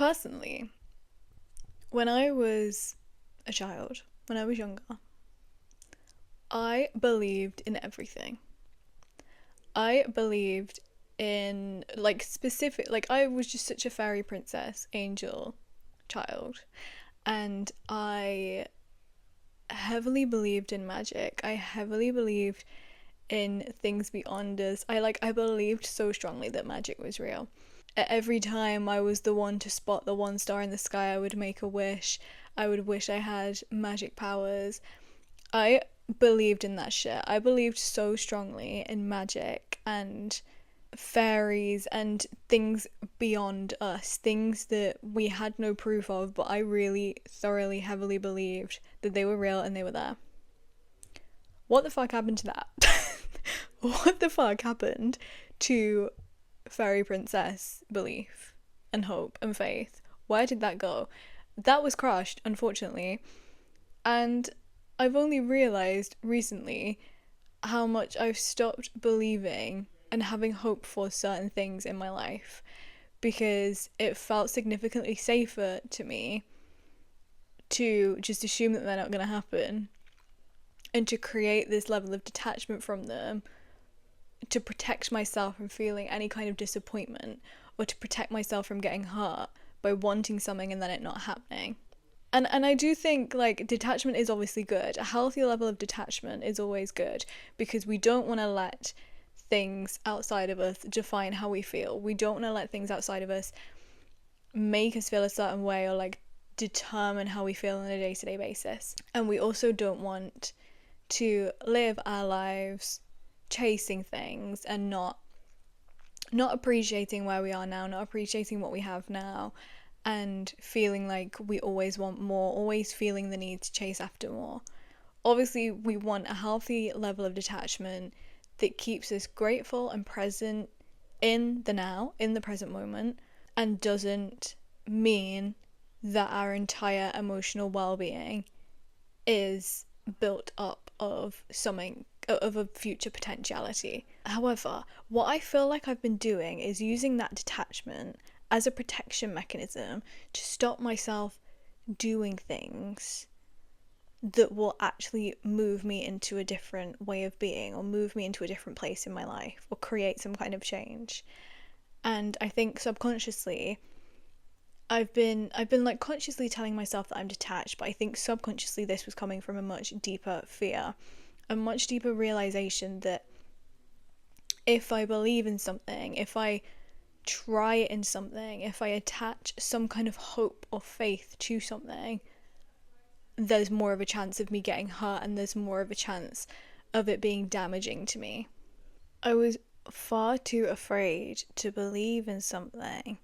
Personally, when I was a child, when I was younger, I believed in everything. I believed in, like, specific, like, I was just such a fairy princess, angel child. And I heavily believed in magic. I heavily believed in things beyond us. I believed so strongly that magic was real. Every time I was the one to spot the one star in the sky, I would make a wish. I would wish I had magic powers. I believed in that shit. I believed so strongly in magic and fairies and things beyond us, things that we had no proof of, but I really thoroughly, heavily believed that they were real and they were there. What the fuck happened to that? What the fuck happened to fairy princess belief and hope and faith? Where did that go? That was crushed, unfortunately. And I've only realised recently how much I've stopped believing and having hope for certain things in my life because it felt significantly safer to me to just assume that they're not going to happen and to create this level of detachment from them to protect myself from feeling any kind of disappointment or to protect myself from getting hurt by wanting something and then it not happening. And I do think like detachment is obviously good. A healthy level of detachment is always good because we don't want to let things outside of us define how we feel. We don't want to let things outside of us make us feel a certain way or like determine how we feel on a day-to-day basis. And we also don't want to live our lives chasing things and not appreciating where we are now, not appreciating what we have now, and feeling like we always want more, always feeling the need to chase after more. Obviously, we want a healthy level of detachment that keeps us grateful and present in the now, in the present moment, and doesn't mean that our entire emotional well-being is built up of something of a future potentiality. However, what I feel like I've been doing is using that detachment as a protection mechanism to stop myself doing things that will actually move me into a different way of being or move me into a different place in my life or create some kind of change. And I think subconsciously I've been like consciously telling myself that I'm detached, but I think subconsciously this was coming from a much deeper fear, a much deeper realization that if I believe in something, if I try it in something, if I attach some kind of hope or faith to something, there's more of a chance of me getting hurt and there's more of a chance of it being damaging to me. I was far too afraid to believe in something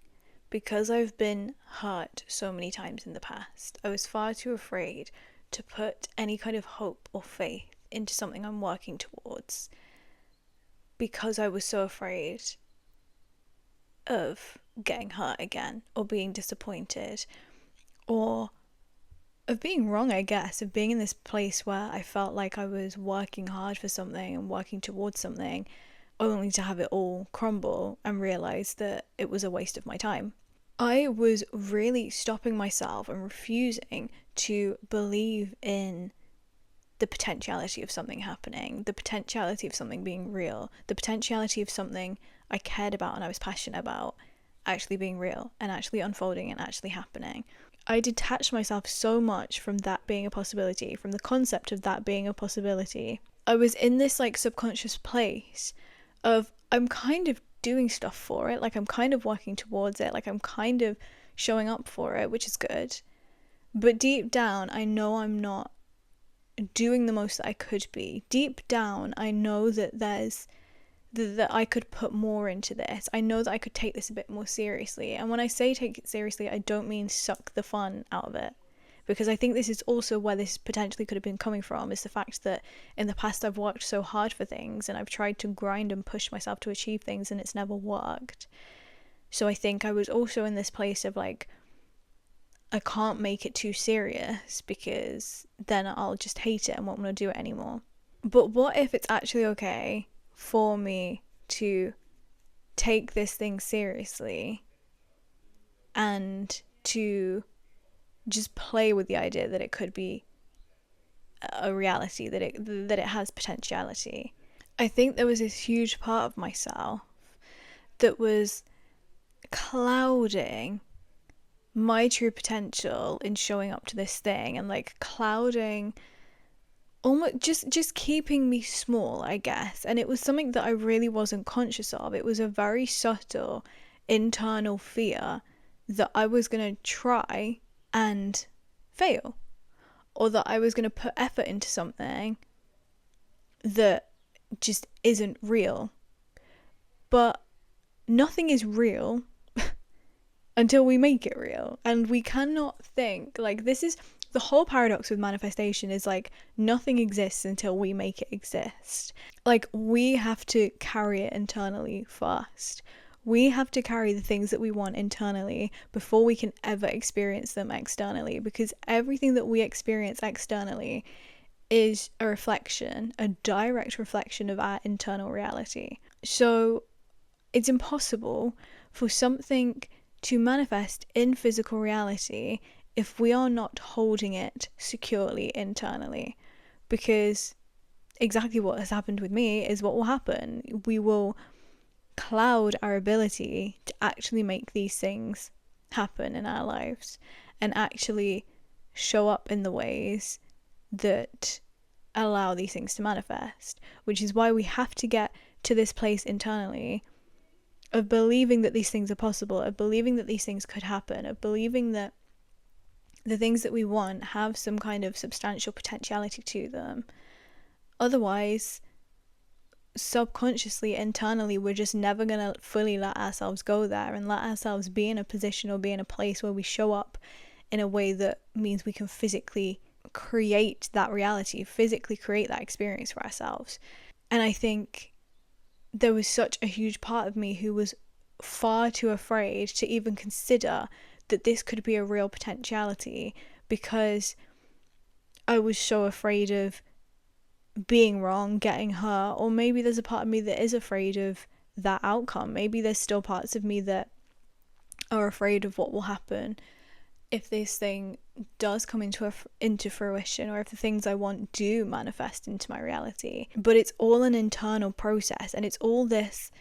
because I've been hurt so many times in the past. I was far too afraid to put any kind of hope or faith into something I'm working towards because I was so afraid of getting hurt again or being disappointed or of being wrong, I guess, of being in this place where I felt like I was working hard for something and working towards something only to have it all crumble and realize that it was a waste of my time. I was really stopping myself and refusing to believe in the potentiality of something happening, the potentiality of something being real, the potentiality of something I cared about and I was passionate about actually being real and actually unfolding and actually happening. I detached myself so much from that being a possibility, from the concept of that being a possibility. I was in this like subconscious place of I'm kind of doing stuff for it, like I'm kind of working towards it, like I'm kind of showing up for it, which is good. But deep down, I know I'm not doing the most that I could be. Deep down, I know that that I could put more into this. I know that I could take this a bit more seriously. And when I say take it seriously, I don't mean suck the fun out of it. Because I think this is also where this potentially could have been coming from, is the fact that in the past I've worked so hard for things and I've tried to grind and push myself to achieve things and it's never worked. So I think I was also in this place of like, I can't make it too serious because then I'll just hate it and won't want to do it anymore. But what if it's actually okay for me to take this thing seriously and to just play with the idea that it could be a reality, that it has potentiality. I think there was this huge part of myself that was clouding my true potential in showing up to this thing, and like clouding, almost just keeping me small, I guess. And it was something that I really wasn't conscious of. It was a very subtle internal fear that I was going to try and fail, or that I was going to put effort into something that just isn't real. But nothing is real until we make it real. And we cannot think, like, this is the whole paradox with manifestation, is like nothing exists until we make it exist. Like, we have to carry it internally first. We have to carry the things that we want internally before we can ever experience them externally, because everything that we experience externally is a reflection, a direct reflection of our internal reality. So it's impossible for something to manifest in physical reality if we are not holding it securely internally, because exactly what has happened with me is what will happen. We will cloud our ability to actually make these things happen in our lives and actually show up in the ways that allow these things to manifest, which is why we have to get to this place internally of believing that these things are possible, of believing that these things could happen, of believing that the things that we want have some kind of substantial potentiality to them. Otherwise, subconsciously, internally, we're just never going to fully let ourselves go there and let ourselves be in a position or be in a place where we show up in a way that means we can physically create that reality, physically create that experience for ourselves. And I think there was such a huge part of me who was far too afraid to even consider that this could be a real potentiality, because I was so afraid of being wrong, getting hurt, or maybe there's a part of me that is afraid of that outcome. Maybe there's still parts of me that are afraid of what will happen if this thing does come into fruition, or if the things I want do manifest into my reality. But it's all an internal process, and it's all this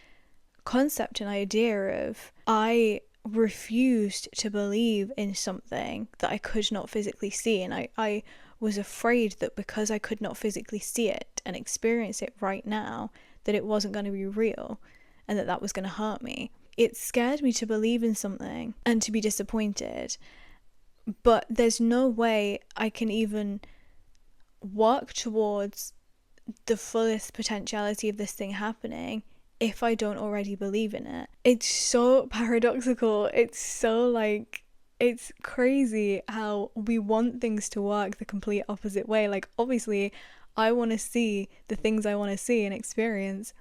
concept and idea of, I refused to believe in something that I could not physically see, and I was afraid that because I could not physically see it and experience it right now, that it wasn't going to be real and that was going to hurt me. It scared me to believe in something and to be disappointed. But there's no way I can even work towards the fullest potentiality of this thing happening if I don't already believe in it. It's so paradoxical. It's so like, it's crazy how we want things to work the complete opposite way. Like, obviously, I want to see the things I want to see and experience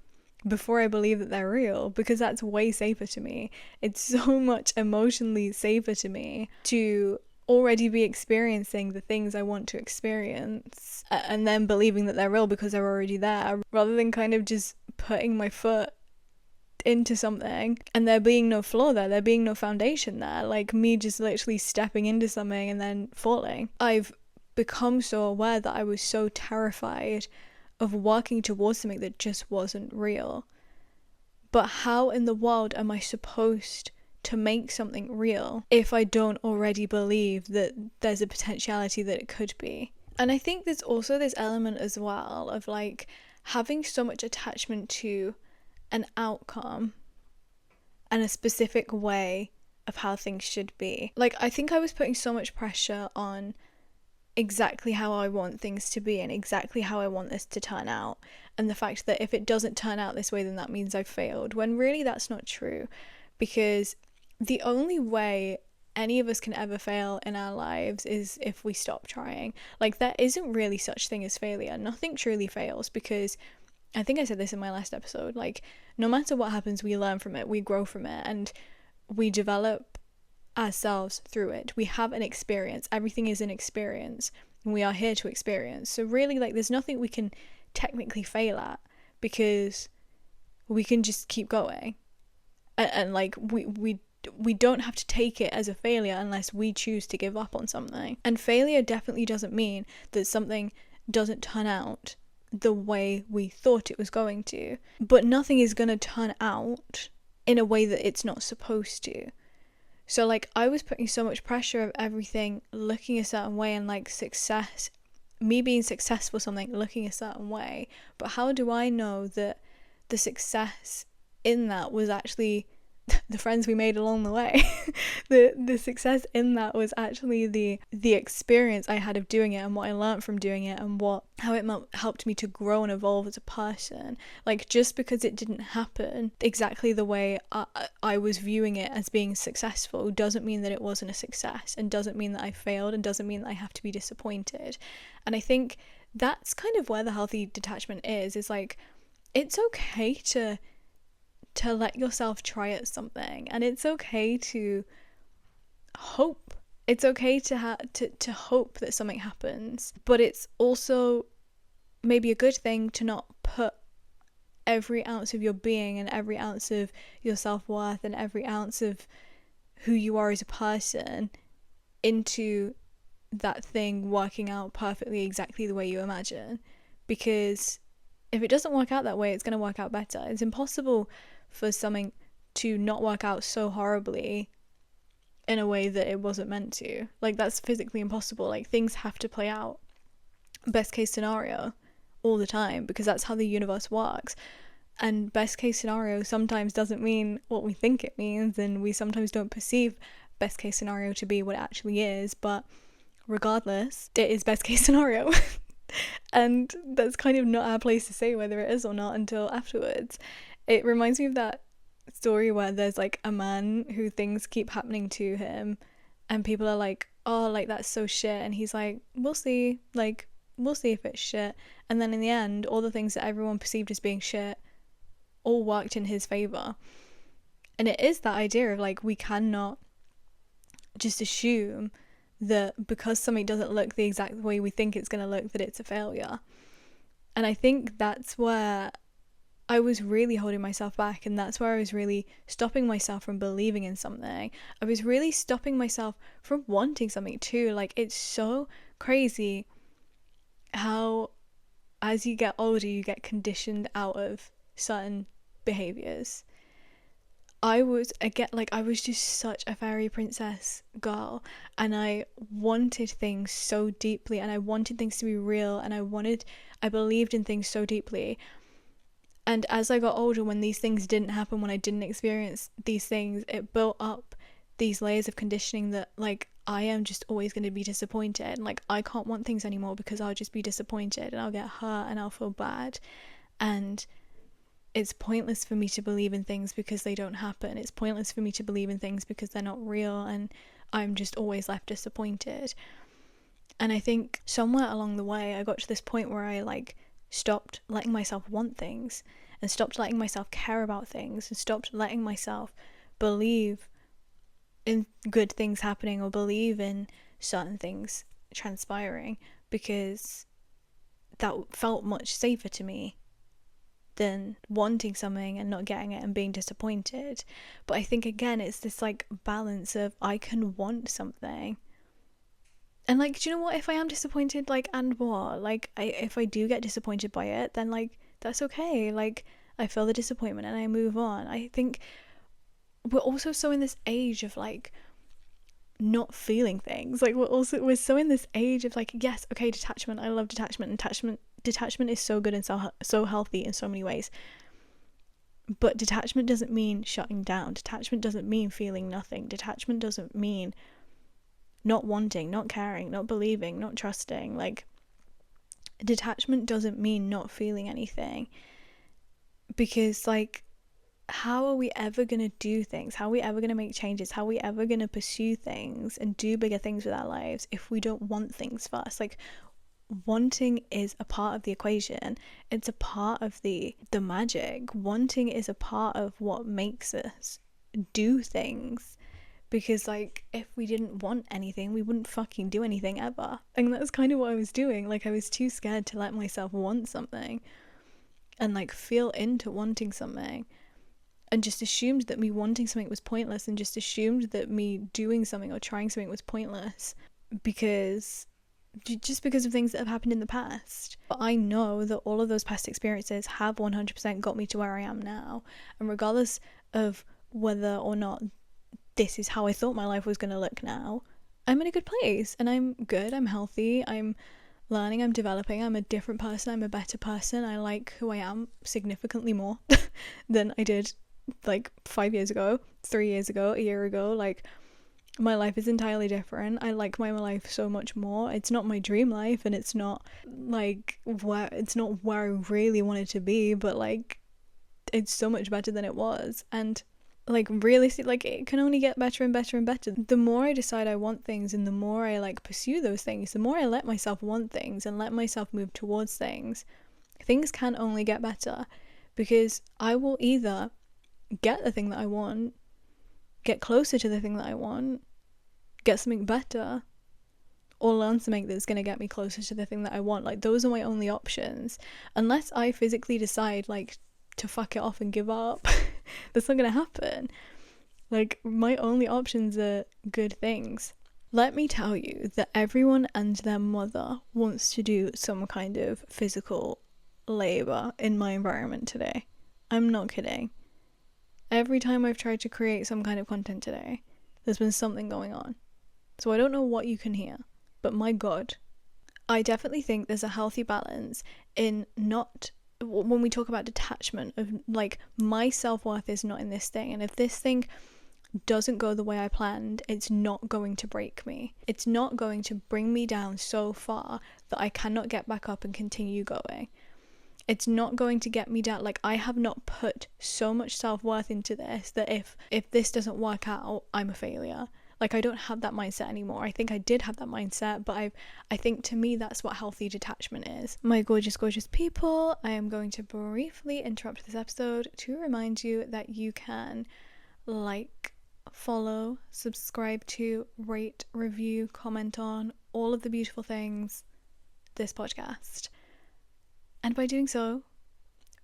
before I believe that they're real, because that's way safer to me. It's so much emotionally safer to me to already be experiencing the things I want to experience and then believing that they're real because they're already there, rather than kind of just putting my foot into something and there being no floor there being no foundation there, like me just literally stepping into something and then falling. I've become so aware that I was so terrified of working towards something that just wasn't real. But how in the world am I supposed to make something real if I don't already believe that there's a potentiality that it could be? And I think there's also this element as well of like having so much attachment to an outcome and a specific way of how things should be. Like, I think I was putting so much pressure on exactly how I want things to be and exactly how I want this to turn out, and the fact that if it doesn't turn out this way, then that means I've failed, when really that's not true. Because the only way any of us can ever fail in our lives is if we stop trying. Like, there isn't really such thing as failure. Nothing truly fails, because I think I said this in my last episode, like, no matter what happens, we learn from it, we grow from it, and we develop ourselves through it. We have an experience. Everything is an experience, and we are here to experience. So really, like, there's nothing we can technically fail at, because we can just keep going. And like, we we don't have to take it as a failure unless we choose to give up on something. And failure definitely doesn't mean that something doesn't turn out the way we thought it was going to. But nothing is going to turn out in a way that it's not supposed to. So like I was putting so much pressure of everything looking a certain way, and like success, me being successful something looking a certain way. But how do I know that the success in that was actually the friends we made along the way? the success in that was actually the experience I had of doing it, and what I learned from doing it, and how it helped me to grow and evolve as a person. Like, just because it didn't happen exactly the way I was viewing it as being successful doesn't mean that it wasn't a success, and doesn't mean that I failed, and doesn't mean that I have to be disappointed. And I think that's kind of where the healthy detachment is like, it's okay to let yourself try at something, and it's okay to hope. It's okay to hope that something happens, but it's also maybe a good thing to not put every ounce of your being and every ounce of your self-worth and every ounce of who you are as a person into that thing working out perfectly exactly the way you imagine. Because if it doesn't work out that way, it's going to work out better. It's impossible for something to not work out so horribly in a way that it wasn't meant to. Like, that's physically impossible. Like, things have to play out best case scenario all the time, because that's how the universe works. And best case scenario sometimes doesn't mean what we think it means, and we sometimes don't perceive best case scenario to be what it actually is. But regardless, it is best case scenario. And that's kind of not our place to say whether it is or not until afterwards. It reminds me of that story where there's like a man who things keep happening to him, and people are like, oh, like that's so shit, and he's like, we'll see if it's shit. And then in the end, all the things that everyone perceived as being shit all worked in his favor. And it is that idea of like, we cannot just assume that because something doesn't look the exact way we think it's going to look, that it's a failure. And I think that's where I was really holding myself back, and that's where I was really stopping myself from believing in something. I was really stopping myself from wanting something too. Like, it's so crazy how as you get older you get conditioned out of certain behaviors. I was just such a fairy princess girl, and I wanted things so deeply, and I wanted things to be real, and I believed in things so deeply. And as I got older, when these things didn't happen, when I didn't experience these things, it built up these layers of conditioning that like, I am just always going to be disappointed, and like, I can't want things anymore because I'll just be disappointed and I'll get hurt and I'll feel bad. And it's pointless for me to believe in things because they don't happen. It's pointless for me to believe in things because they're not real, and I'm just always left disappointed. And I think somewhere along the way I got to this point where I like stopped letting myself want things, and stopped letting myself care about things, and stopped letting myself believe in good things happening or believe in certain things transpiring, because that felt much safer to me than wanting something and not getting it and being disappointed. But I think again, it's this like balance of, I can want something, and like, do you know what, if I am disappointed, like, and what, like, if I do get disappointed by it, then like, that's okay. Like, I feel the disappointment and I move on. I think we're also so in this age of like not feeling things. Like, we're so in this age of like, yes, okay, detachment, I love detachment, and detachment is so good and so healthy in so many ways. But detachment doesn't mean shutting down. Detachment doesn't mean feeling nothing. Detachment doesn't mean not wanting, not caring, not believing, not trusting. Like, detachment doesn't mean not feeling anything. Because like, how are we ever going to do things? How are we ever going to make changes? How are we ever going to pursue things and do bigger things with our lives if we don't want things first? Like, wanting is a part of the equation. It's a part of the magic. Wanting is a part of what makes us do things. Because like, if we didn't want anything, we wouldn't fucking do anything ever. And that's kind of what I was doing. Like, I was too scared to let myself want something and like feel into wanting something. and just assumed that me wanting something was pointless, and just assumed that me doing something or trying something was pointless because just because of things that have happened in the past. But I know that all of those past experiences have 100% got me to where I am now, and regardless of whether or not this is how I thought my life was going to look now, I'm in a good place and I'm good, I'm healthy, I'm learning, I'm developing, I'm a different person, I'm a better person. I like who I am significantly more than I did like 5 years ago, 3 years ago, a year ago. Like, my life is entirely different. I like my life so much more. It's not my dream life, and it's not like where I really want it to be, but like it's so much better than it was. And like realistic, like it can only get better and better and better. The more I decide I want things, and the more I like pursue those things, the more I let myself want things and let myself move towards things can only get better, because I will either get the thing that I want, get closer to the thing that I want, get something better, or learn something that's going to get me closer to the thing that I want. Like, those are my only options. Unless I physically decide like to fuck it off and give up, that's not going to happen. Like, my only options are good things. Let me tell you that everyone and their mother wants to do some kind of physical labor in my environment today. I'm not kidding. Every time I've tried to create some kind of content today, there's been something going on. So I don't know what you can hear, but my God, I definitely think there's a healthy balance in not, when we talk about detachment, of like, my self-worth is not in this thing, and if this thing doesn't go the way I planned, it's not going to break me. It's not going to bring me down so far that I cannot get back up and continue going. It's not going to get me down. Like, I have not put so much self-worth into this that if this doesn't work out, I'm a failure. Like, I don't have that mindset anymore. I think I did have that mindset, but I think to me that's what healthy detachment is. My gorgeous, gorgeous people, I am going to briefly interrupt this episode to remind you that you can like, follow, subscribe to, rate, review, comment on all of the beautiful things this podcast. And by doing so,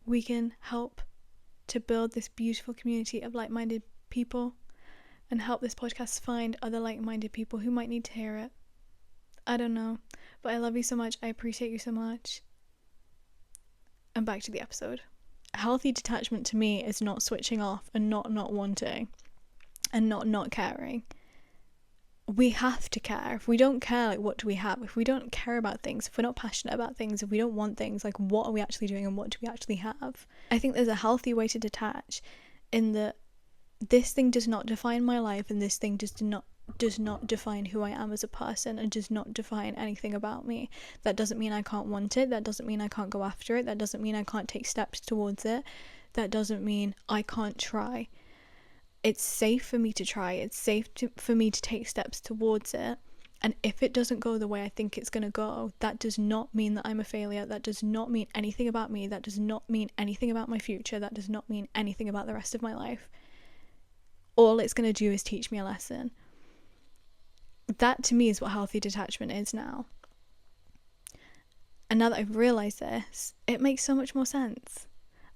we can help to build this beautiful community of like-minded people and help this podcast find other like-minded people who might need to hear it. I don't know, but I love you so much. I appreciate you so much. And back to the episode. Healthy detachment to me is not switching off and not wanting and not caring. We have to care. If we don't care, like, what do we have? If we don't care about things, if we're not passionate about things, if we don't want things, like, what are we actually doing and what do we actually have? I think there's a healthy way to detach, in that this thing does not define my life, and this thing does not define who I am as a person, and does not define anything about me. That doesn't mean I can't want it. That doesn't mean I can't go after it. That doesn't mean I can't take steps towards it. That doesn't mean I can't try. It's safe for me to try. It's safe for me to take steps towards it. And if it doesn't go the way I think it's going to go, that does not mean that I'm a failure. That does not mean anything about me. That does not mean anything about my future. That does not mean anything about the rest of my life. All it's going to do is teach me a lesson. That to me is what healthy detachment is now. And now that I've realised this, it makes so much more sense.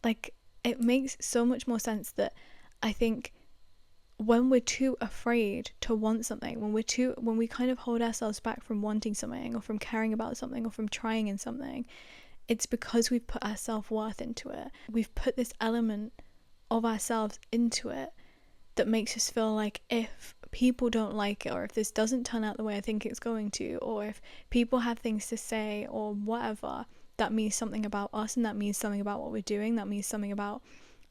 Like, it makes so much more sense that I think when we're too afraid to want something, when we kind of hold ourselves back from wanting something, or from caring about something, or from trying in something, it's because we've put our self-worth into it. We've put this element of ourselves into it that makes us feel like if people don't like it, or if this doesn't turn out the way I think it's going to, or if people have things to say or whatever, that means something about us, and that means something about what we're doing, that means something about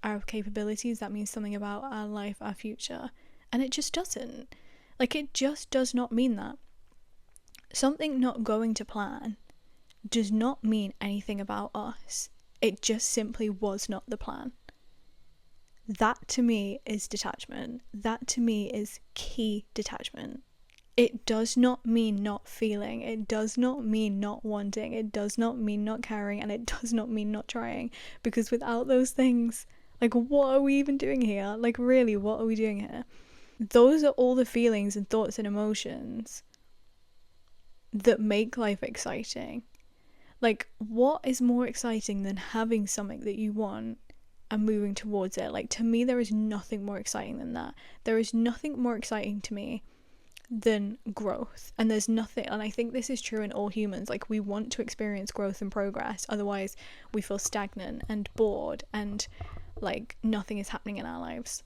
our capabilities, that means something about our life, our future. And it just doesn't. Like, it just does not mean that. Something not going to plan does not mean anything about us. It just simply was not the plan. That to me is detachment. That to me is key detachment. It does not mean not feeling. It does not mean not wanting. It does not mean not caring. And it does not mean not trying. Because without those things, like, what are we even doing here? Like, really, what are we doing here? Those are all the feelings and thoughts and emotions that make life exciting. Like, what is more exciting than having something that you want and moving towards it. Like, to me, there is nothing more exciting than that. There is nothing more exciting to me than growth. And there's nothing, and I think this is true in all humans, like, we want to experience growth and progress, otherwise we feel stagnant and bored and like nothing is happening in our lives.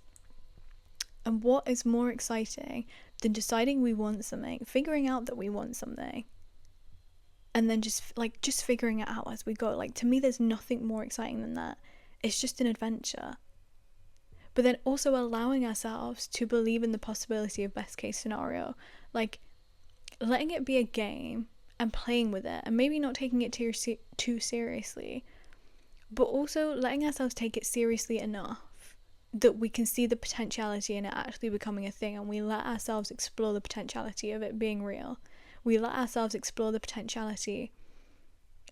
And what is more exciting than deciding we want something, figuring out that we want something, and then just figuring it out as we go? Like, to me, there's nothing more exciting than that. It's just an adventure. But then also allowing ourselves to believe in the possibility of best case scenario, like letting it be a game and playing with it, and maybe not taking it too seriously, but also letting ourselves take it seriously enough that we can see the potentiality in it actually becoming a thing, and we let ourselves explore the potentiality of it being real. We let ourselves explore the potentiality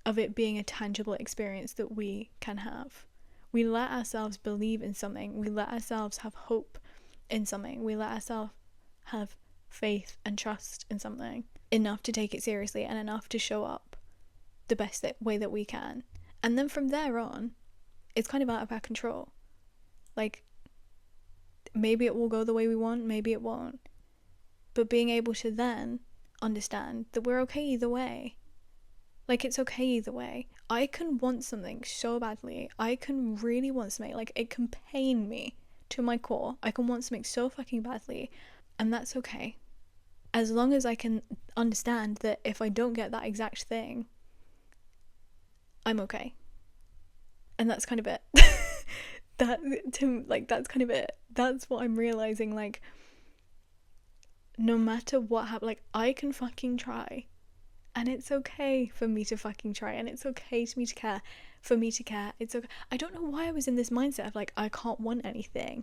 of it being a tangible experience that we can have. We let ourselves believe in something. We let ourselves have hope in something. We let ourselves have faith and trust in something enough to take it seriously and enough to show up the best way that we can. And then from there on, it's kind of out of our control. Like, maybe it will go the way we want, maybe it won't. But being able to then understand that we're okay either way. Like, it's okay either way. I can want something so badly. I can really want something. Like, it can pain me to my core. I can want something so fucking badly. And that's okay. As long as I can understand that if I don't get that exact thing, I'm okay. And that's kind of it. That's kind of it. That's what I'm realizing. Like, no matter what happens, like, I can fucking try. And it's okay for me to fucking try, and it's okay for me to care. It's okay. I don't know why I was in this mindset of like, I can't want anything.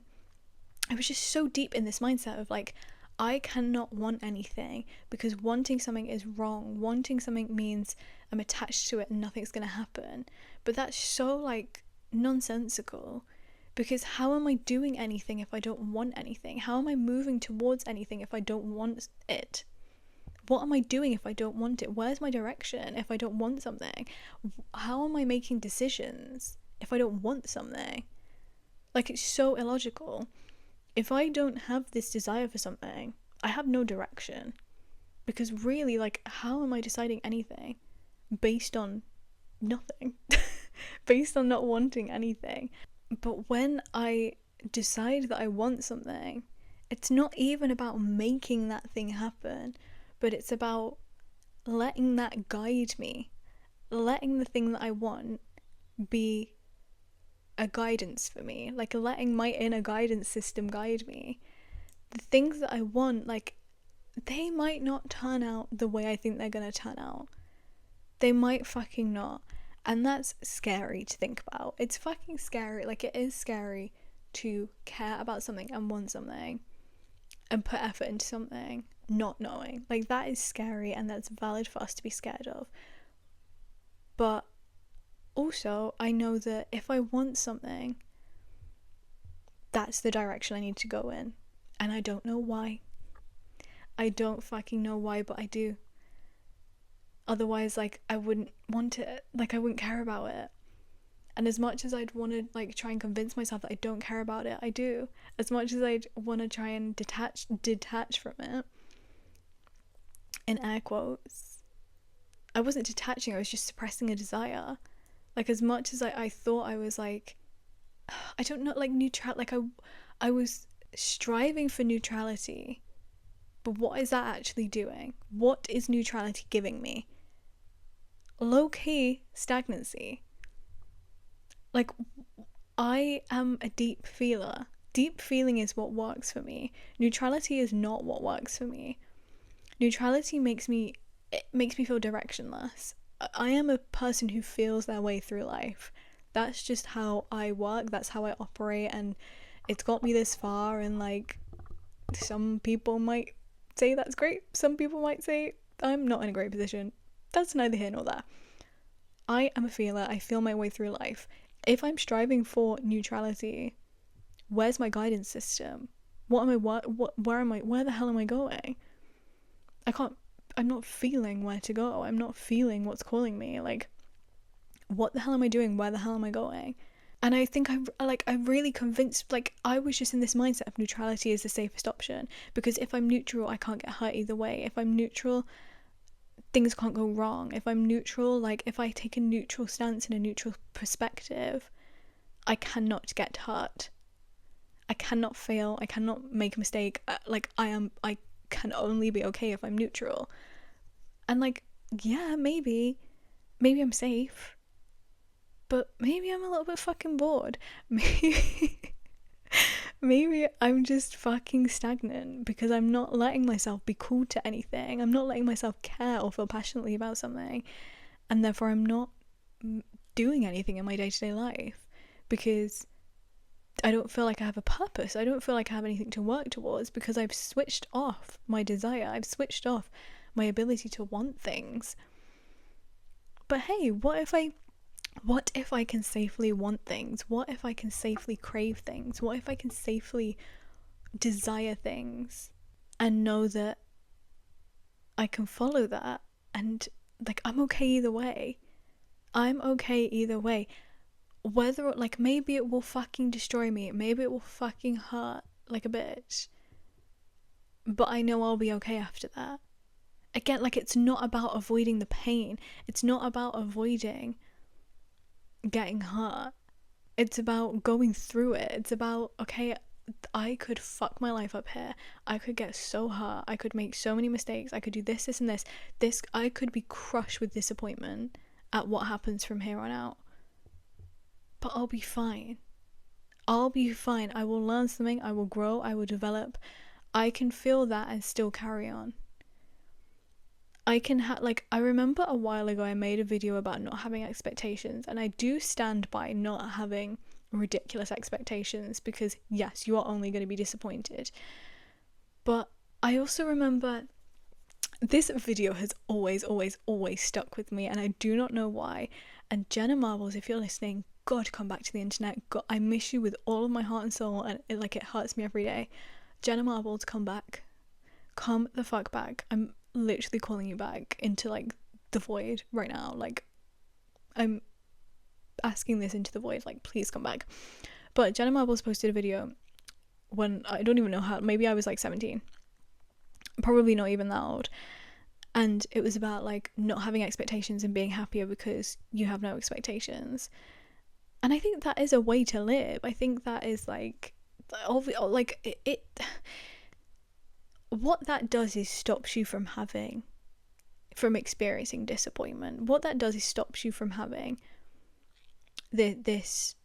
I was just so deep in this mindset of like, I cannot want anything because wanting something is wrong. Wanting something means I'm attached to it and nothing's gonna happen. But that's so like nonsensical, because how am I doing anything if I don't want anything? How am I moving towards anything if I don't want it? What am I doing if I don't want it? Where's my direction if I don't want something? How am I making decisions if I don't want something? Like, it's so illogical. If I don't have this desire for something, I have no direction. Because really, like, how am I deciding anything based on nothing? Based on not wanting anything. But when I decide that I want something, it's not even about making that thing happen, but it's about letting that guide me, letting the thing that I want be a guidance for me, like letting my inner guidance system guide me. The things that I want, like, they might not turn out the way I think they're gonna turn out. They might fucking not. And that's scary to think about. It's fucking scary. Like, it is scary to care about something and want something and put effort into something not knowing. Like, that is scary, and that's valid for us to be scared of. But also, I know that if I want something, that's the direction I need to go in. And I don't know why. I don't fucking know why, but I do. Otherwise, like, I wouldn't want it. Like, I wouldn't care about it. And as much as I'd want to, like, try and convince myself that I don't care about it, I do. As much as I'd want to try and detach from it, in air quotes, I wasn't detaching, I was just suppressing a desire. Like, as much as I thought I was, like, I don't know, like, neutral, like, I was striving for neutrality, but what is that actually doing? What is neutrality giving me? Low-key stagnancy. Like, I am a deep feeler. Deep feeling is what works for me. Neutrality is not what works for me. Neutrality makes me feel directionless. I am a person who feels their way through life. That's just how I work, that's how I operate, and it's got me this far. And like, some people might say that's great, some people might say I'm not in a great position. That's neither here nor there. I am a feeler. I feel my way through life. If I'm striving for neutrality, where's my guidance system? Where the hell am I going? I'm not feeling where to go. I'm not feeling what's calling me. Like, what the hell am I doing? Where the hell am I going? And I think I really convinced, like, I was just in this mindset of neutrality is the safest option, because if I'm neutral, I can't get hurt either way. If I'm neutral, things can't go wrong. If I'm neutral, like, if I take a neutral stance and a neutral perspective, I cannot get hurt. I cannot fail. I cannot make a mistake. I can only be okay if I'm neutral. And, like, yeah, maybe I'm safe, but maybe I'm a little bit fucking bored. Maybe I'm just fucking stagnant because I'm not letting myself be cool to anything. I'm not letting myself care or feel passionately about something, and therefore I'm not doing anything in my day-to-day life because I don't feel like I have a purpose. I don't feel like I have anything to work towards because I've switched off my desire. I've switched off my ability to want things. But hey, what if I can safely want things? What if I can safely crave things? What if I can safely desire things and know that I can follow that, and, like, I'm okay either way. I'm okay either way. Whether, like, maybe it will fucking destroy me, maybe it will fucking hurt like a bitch, but I know I'll be okay after that. Again, like, it's not about avoiding the pain. It's not about avoiding getting hurt. It's about going through it. It's about, okay, I could fuck my life up here. I could get so hurt. I could make so many mistakes. I could do this, this, and this. I could be crushed with disappointment at what happens from here on out. But I'll be fine. I'll be fine. I will learn something. I will grow. I will develop. I can feel that and still carry on. I can I remember a while ago I made a video about not having expectations, and I do stand by not having ridiculous expectations because yes, you are only going to be disappointed. But I also remember this video has always stuck with me, and I do not know why. And Jenna Marbles, if you're listening, God, come back to the internet. God, I miss you with all of my heart and soul, and it hurts me every day. Jenna Marbles, come back. Come the fuck back. I'm literally calling you back into, like, the void right now. Like, I'm asking this into the void, like, please come back. But Jenna Marbles posted a video when, I don't even know how, maybe I was like 17, probably not even that old, and it was about, like, not having expectations and being happier because you have no expectations. And I think that is a way to live. I think that is, like it what that does is stops you from experiencing disappointment. What that does is stops you from having this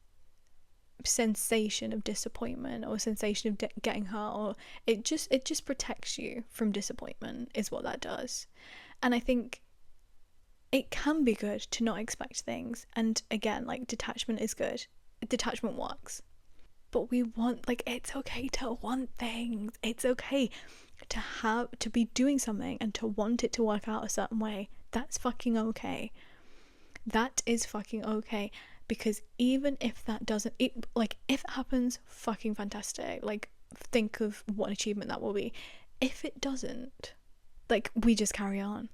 sensation of disappointment or sensation of getting hurt, or it just protects you from disappointment is what that does. And I think it can be good to not expect things, and again, like, detachment is good. Detachment works. But we want, like, it's okay to want things. It's okay to be doing something and to want it to work out a certain way. That's fucking okay. That is fucking okay. Because even if that doesn't, if it happens, fucking fantastic. Like, think of what an achievement that will be. If it doesn't, like, we just carry on.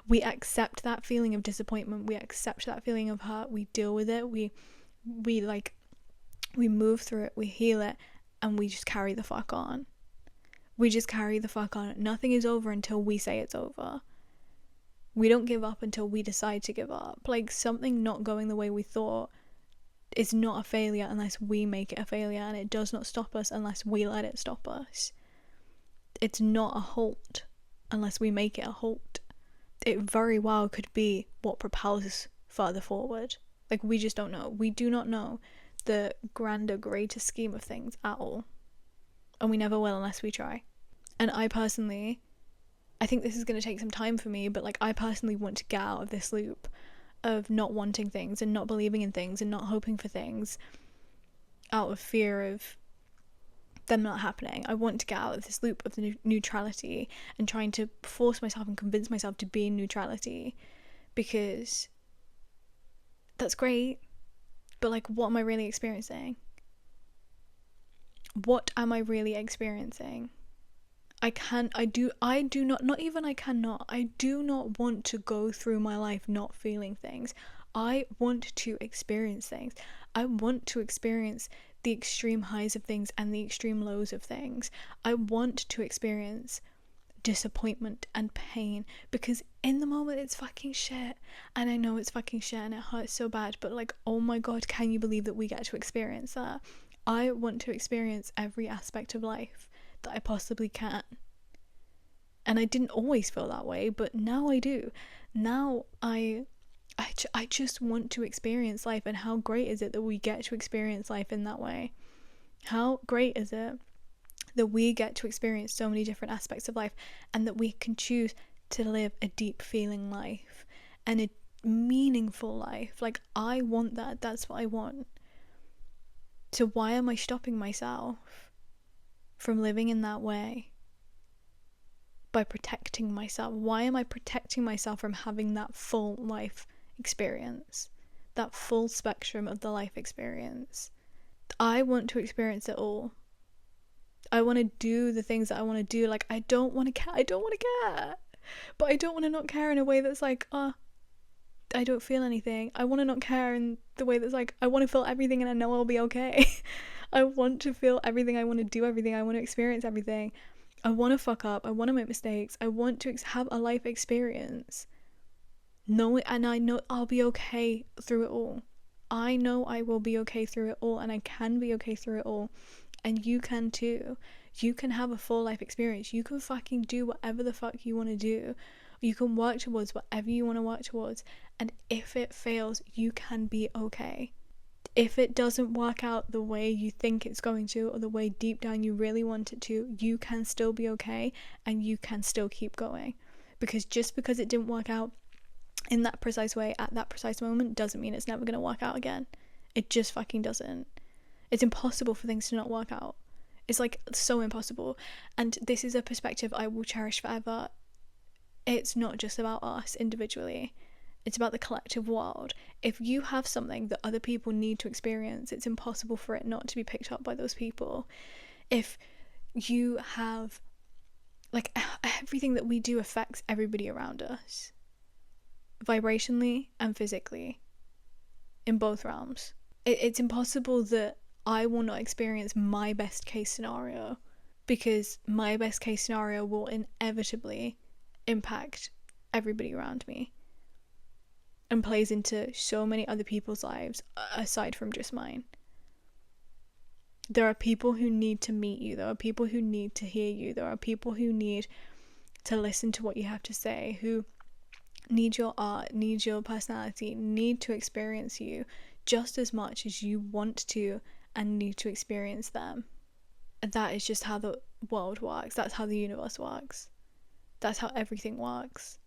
We accept that feeling of disappointment. We accept that feeling of hurt. We deal with it. We move through it. We heal it, and we just carry the fuck on. We just carry the fuck on. Nothing is over until we say it's over. We don't give up until we decide to give up. Like, something not going the way we thought is not a failure unless we make it a failure, and it does not stop us unless we let it stop us. It's not a halt unless we make it a halt. It very well could be what propels us further forward. Like, we just don't know. We do not know the grander, greater scheme of things at all. And we never will unless we try. And I think this is going to take some time for me, but, like, I personally want to get out of this loop of not wanting things and not believing in things and not hoping for things out of fear of them not happening. I want to get out of this loop of the neutrality and trying to force myself and convince myself to be in neutrality, because that's great, but, like, what am I really experiencing? What am I really experiencing? I do not want to go through my life not feeling things. I want to experience things. I want to experience the extreme highs of things and the extreme lows of things. I want to experience disappointment and pain, because in the moment it's fucking shit, and I know it's fucking shit and it hurts so bad, but like, oh my god, can you believe that we get to experience that? I want to experience every aspect of life that I possibly can. And I didn't always feel that way, but now I do. Now I just want to experience life. And how great is it that we get to experience life in that way? How great is it that we get to experience so many different aspects of life, and that we can choose to live a deep feeling life and a meaningful life? Like, I want that. That's what I want. So why am I stopping myself from living in that way? By protecting myself. Why am I protecting myself from having that full life experience? That full spectrum of the life experience. I want to experience it all. I want to do the things that I want to do. Like, I don't want to care. I don't want to care. But I don't want to not care in a way that's like, I don't feel anything. I want to not care in the way that's like, I want to feel everything and I know I'll be okay. I want to feel everything. I want to do everything. I want to experience everything. I want to fuck up. I want to make mistakes. I want to have a life experience. And I know I'll be okay through it all. I know I will be okay through it all, and I can be okay through it all. And you can too. You can have a full life experience. You can fucking do whatever the fuck you want to do. You can work towards whatever you want to work towards. And if it fails, you can be okay. If it doesn't work out the way you think it's going to, or the way deep down you really want it to, you can still be okay, and you can still keep going. Because just because it didn't work out in that precise way at that precise moment doesn't mean it's never going to work out again. It just fucking doesn't. It's impossible for things to not work out. It's like so impossible. And this is a perspective I will cherish forever. It's not just about us individually. It's about the collective world. If you have something that other people need to experience, it's impossible for it not to be picked up by those people. If you have, like, everything that we do affects everybody around us, vibrationally and physically, in both realms. It's impossible that I will not experience my best case scenario, because my best case scenario will inevitably impact everybody around me and plays into so many other people's lives aside from just mine. There are people who need to meet you. There are people who need to hear you. There are people who need to listen to what you have to say, who need your art, need your personality, need to experience you just as much as you want to and need to experience them. And that is just how the world works. That's how the universe works. That's how everything works.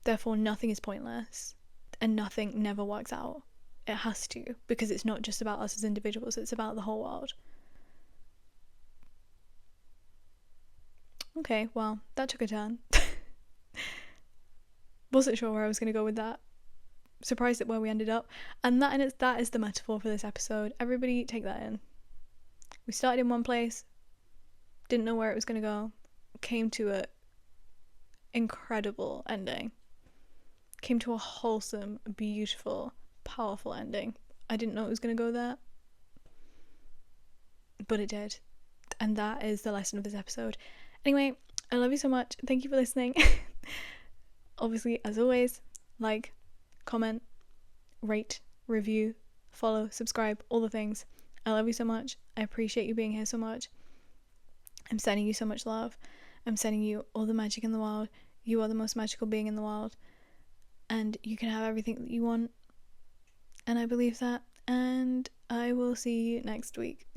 Therefore, nothing is pointless, and nothing never works out. It has to, because it's not just about us as individuals, it's about the whole world. Okay, well, that took a turn. Wasn't sure where I was going to go with that. Surprised at where we ended up. And that is the metaphor for this episode. Everybody take that in. We started in one place, didn't know where it was going to go, came to a incredible ending. Came to a wholesome, beautiful, powerful ending. I didn't know it was going to go there, but it did. And that is the lesson of this episode. Anyway, I love you so much. Thank you for listening. Obviously, as always, like, comment, rate, review, follow, subscribe, all the things. I love you so much. I appreciate you being here so much. I'm sending you so much love. I'm sending you all the magic in the world. You are the most magical being in the world. And you can have everything that you want. And I believe that. And I will see you next week.